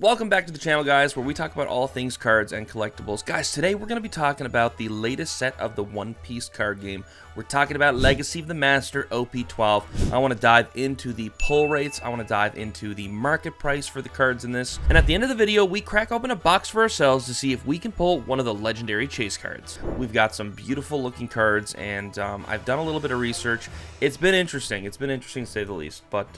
Welcome back to the channel, guys, where we talk about all things cards and collectibles. Guys, today we're going to be talking about the latest set of the One Piece card game. We're talking about Legacy of the Master, OP-12. I want to dive into the pull rates. I want to dive into the market price for the cards in this. And at the end of the video, we crack open a box for ourselves to see if we can pull one of the legendary chase cards. We've got some beautiful looking cards, and I've done a little bit of research. It's been interesting. It's been interesting to say the least. But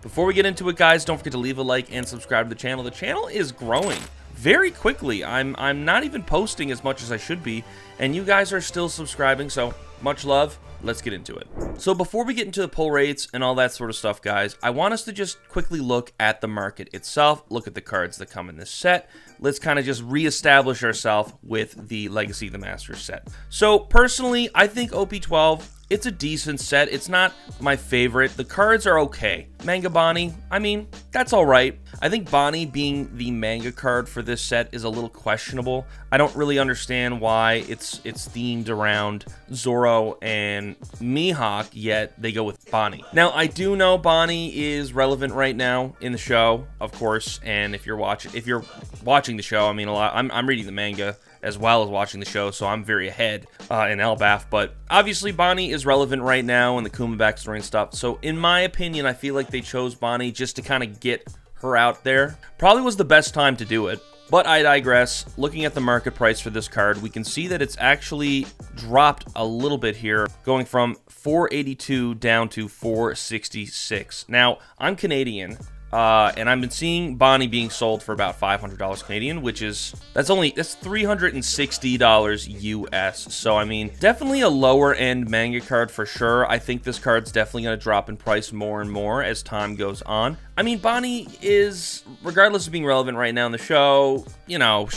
before we get into it, guys, don't forget to leave a like and subscribe to the channel. The channel is growing very quickly. I'm not even posting as much as I should be, and you guys are still subscribing, so much love. Let's get into it. So before we get into the pull rates and all that sort of stuff, guys, I want us to just quickly look at the market itself, look at the cards that come in this set. Let's kind of just reestablish ourselves with the Legacy of the Master set. So personally, I think OP-12, it's a decent set. It's not my favorite. The cards are okay. Manga Bonnie, I mean, that's all right. I think Bonnie being the manga card for this set is a little questionable. I don't really understand why it's themed around Zoro and Mihawk, yet they go with Bonnie. Now, I do know Bonnie is relevant right now in the show, of course, and if you're watching the show, I mean, I'm reading the manga as well as watching the show, so I'm very ahead in Elbaf, but obviously Bonnie is relevant right now in the Kuma backstory and stuff, so in my opinion, I feel like they chose Bonnie just to kind of get her out there. Probably was the best time to do it, but I digress. Looking at the market price for this card, we can see that it's actually dropped a little bit here, going from $482 down to $466. Now, I'm Canadian, and I've been seeing Bonnie being sold for about $500 Canadian, which is, that's $360 US. So, I mean, definitely a lower end manga card for sure. I think this card's definitely going to drop in price more and more as time goes on. I mean, Bonnie is, regardless of being relevant right now in the show, you know,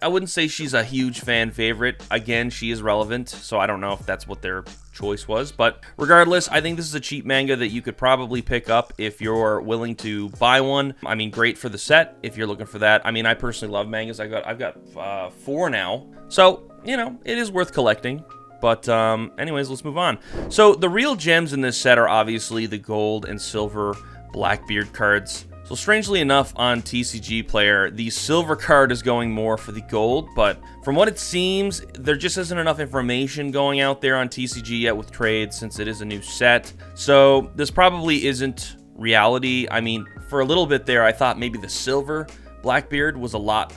I wouldn't say she's a huge fan favorite. Again, she is relevant, so I don't know if that's what their choice was, but regardless, I think this is a cheap manga that you could probably pick up if you're willing to buy one. I mean, great for the set if you're looking for that. I mean, I personally love mangas. I've got 4 now, so you know, it is worth collecting. But anyways, let's move on. So the real gems in this set are obviously the gold and silver Blackbeard cards. So strangely enough, on TCG Player, the silver card is going more for the gold, but from what it seems, there just isn't enough information going out there on TCG yet with trades since it is a new set. So this probably isn't reality. I mean, for a little bit there, I thought maybe the silver Blackbeard was a lot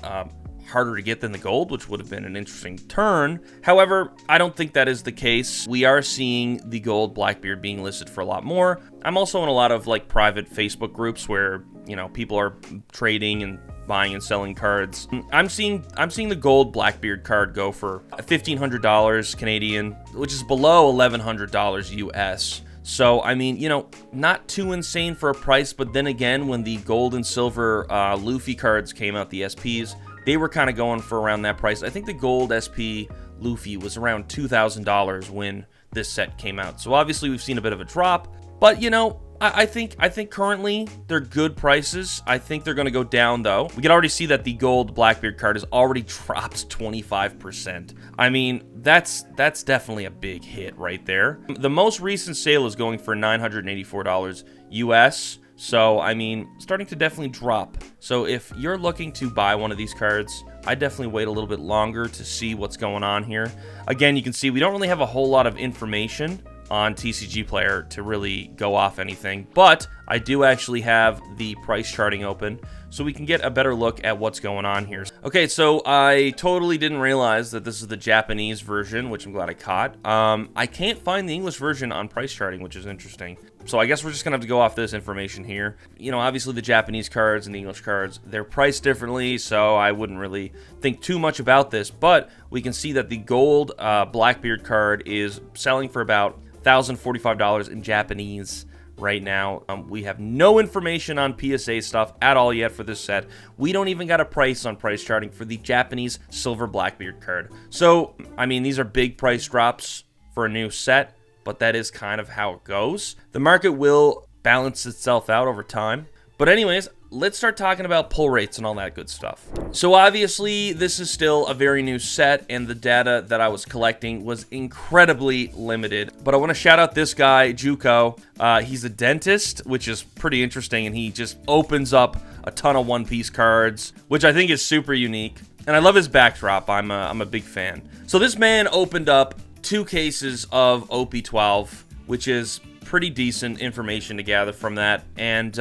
harder to get than the gold, which would have been an interesting turn. However, I don't think that is the case. We are seeing the gold Blackbeard being listed for a lot more. I'm also in a lot of like private Facebook groups where, you know, people are trading and buying and selling cards. I'm seeing the gold Blackbeard card go for $1,500 Canadian, which is below $1,100 US. So, I mean, you know, not too insane for a price, but then again, when the gold and silver Luffy cards came out, the SPs, they were kind of going for around that price. I think the gold SP Luffy was around $2,000 when this set came out. So obviously we've seen a bit of a drop, but you know, I think currently they're good prices. I think they're going to go down though. We can already see that the gold Blackbeard card has already dropped 25%. I mean, that's definitely a big hit right there. The most recent sale is going for $984 US. So, I mean, starting to definitely drop. So if you're looking to buy one of these cards, I'd definitely wait a little bit longer to see what's going on here. Again, you can see we don't really have a whole lot of information on TCG Player to really go off anything, but I do actually have the price charting open so we can get a better look at what's going on here. Okay, so I totally didn't realize that this is the Japanese version, which I'm glad I caught. I can't find the English version on price charting, which is interesting. So I guess we're just gonna have to go off this information here. You know, obviously the Japanese cards and the English cards, they're priced differently, so I wouldn't really think too much about this, but we can see that the gold Blackbeard card is selling for about $1,045 in Japanese right now. We have no information on PSA stuff at all yet for this set. We don't even got a price on price charting for the Japanese silver Blackbeard card. So, I mean, these are big price drops for a new set, but that is kind of how it goes. The market will balance itself out over time. But anyways, let's start talking about pull rates and all that good stuff. So obviously, this is still a very new set, and the data that I was collecting was incredibly limited. But I want to shout out this guy, Juco. He's a dentist, which is pretty interesting, and he just opens up a ton of One Piece cards, which I think is super unique. And I love his backdrop. I'm a big fan. So this man opened up 2 cases of OP-12, which is pretty decent information to gather from that. And,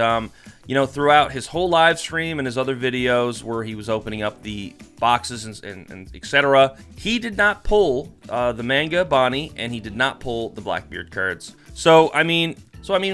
you know, throughout his whole live stream and his other videos where he was opening up the boxes and etc., he did not pull the Manga Bonnie, and he did not pull the Blackbeard cards. So, I mean,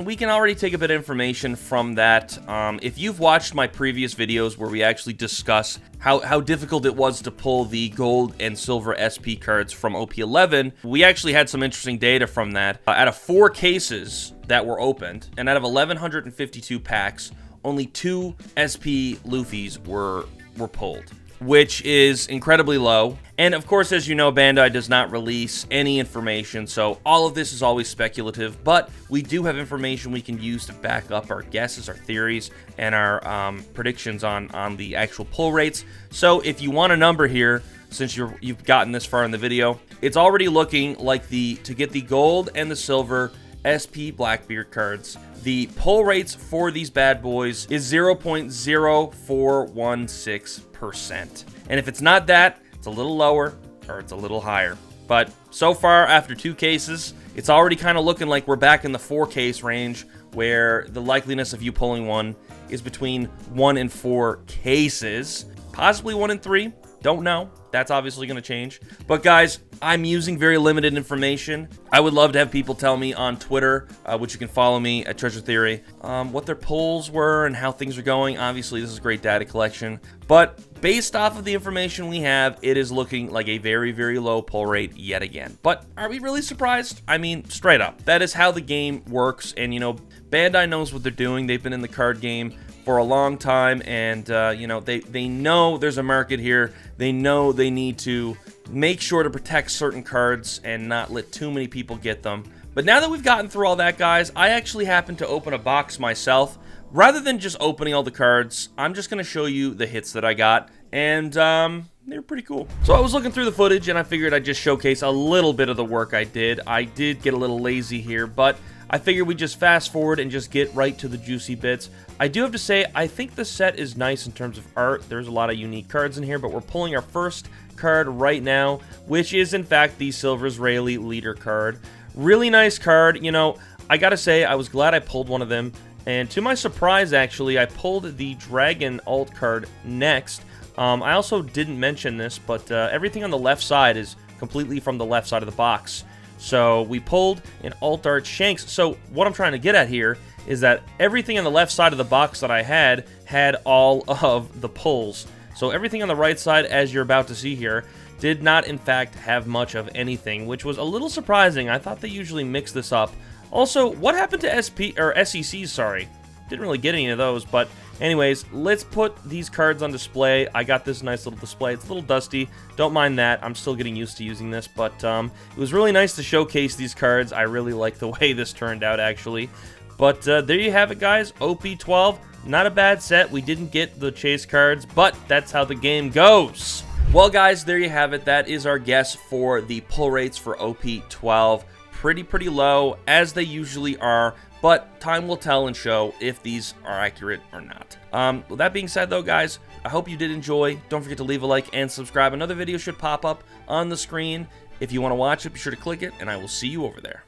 we can already take a bit of information from that. If you've watched my previous videos where we actually discuss how difficult it was to pull the gold and silver SP cards from OP-11, we actually had some interesting data from that. Out of 4 cases that were opened, and out of 1,152 packs, only 2 SP Luffys were pulled, which is incredibly low. And of course, as you know, Bandai does not release any information, so all of this is always speculative, but we do have information we can use to back up our guesses, our theories, and our predictions on the actual pull rates. So if you want a number here, since you've gotten this far in the video, it's already looking like to get the gold and the silver SP Blackbeard cards, the pull rates for these bad boys is 0.0416%. And if it's not that, it's a little lower or it's a little higher. But so far, after 2 cases, it's already kind of looking like we're back in the 4 case range, where the likeliness of you pulling one is between 1 and 4 cases, possibly 1 and 3. Don't know. That's obviously going to change. But guys, I'm using very limited information. I would love to have people tell me on Twitter, which you can follow me at Treasure Theory, what their pulls were and how things are going. Obviously, this is great data collection. But based off of the information we have, it is looking like a very, very low pull rate yet again. But are we really surprised? I mean, straight up. That is how the game works. And, you know, Bandai knows what they're doing. They've been in the card game for a long time, and you know, they know there's a market here. They know they need to make sure to protect certain cards and not let too many people get them. But now that we've gotten through all that, guys, I actually happened to open a box myself. Rather than just opening all the cards, I'm just going to show you the hits that I got, and they're pretty cool. So I was looking through the footage, and I figured I'd just showcase a little bit of the work I did. I did get a little lazy here, but I figured we'd just fast forward and just get right to the juicy bits. I do have to say, I think the set is nice in terms of art. There's a lot of unique cards in here, but we're pulling our first card right now, which is in fact the Silver Israeli Leader card. Really nice card. You know, I gotta say, I was glad I pulled one of them, and to my surprise, actually, I pulled the Dragon alt card next. I also didn't mention this, but everything on the left side is completely from the left side of the box. So we pulled an alt art Shanks. So what I'm trying to get at here is that everything on the left side of the box that I had all of the pulls. So everything on the right side, as you're about to see here, did not in fact have much of anything, which was a little surprising. I thought they usually mix this up. Also, what happened to SECs, sorry? Didn't really get any of those, but anyways, let's put these cards on display. I got this nice little display. It's a little dusty. Don't mind that. I'm still getting used to using this, but it was really nice to showcase these cards. I really like the way this turned out, actually. But there you have it, guys. OP-12, not a bad set. We didn't get the chase cards, but that's how the game goes. Well, guys, there you have it. That is our guess for the pull rates for OP-12. Pretty low, as they usually are, but time will tell and show if these are accurate or not. With that being said, though, guys, I hope you did enjoy. Don't forget to leave a like and subscribe. Another video should pop up on the screen. If you want to watch it, be sure to click it, and I will see you over there.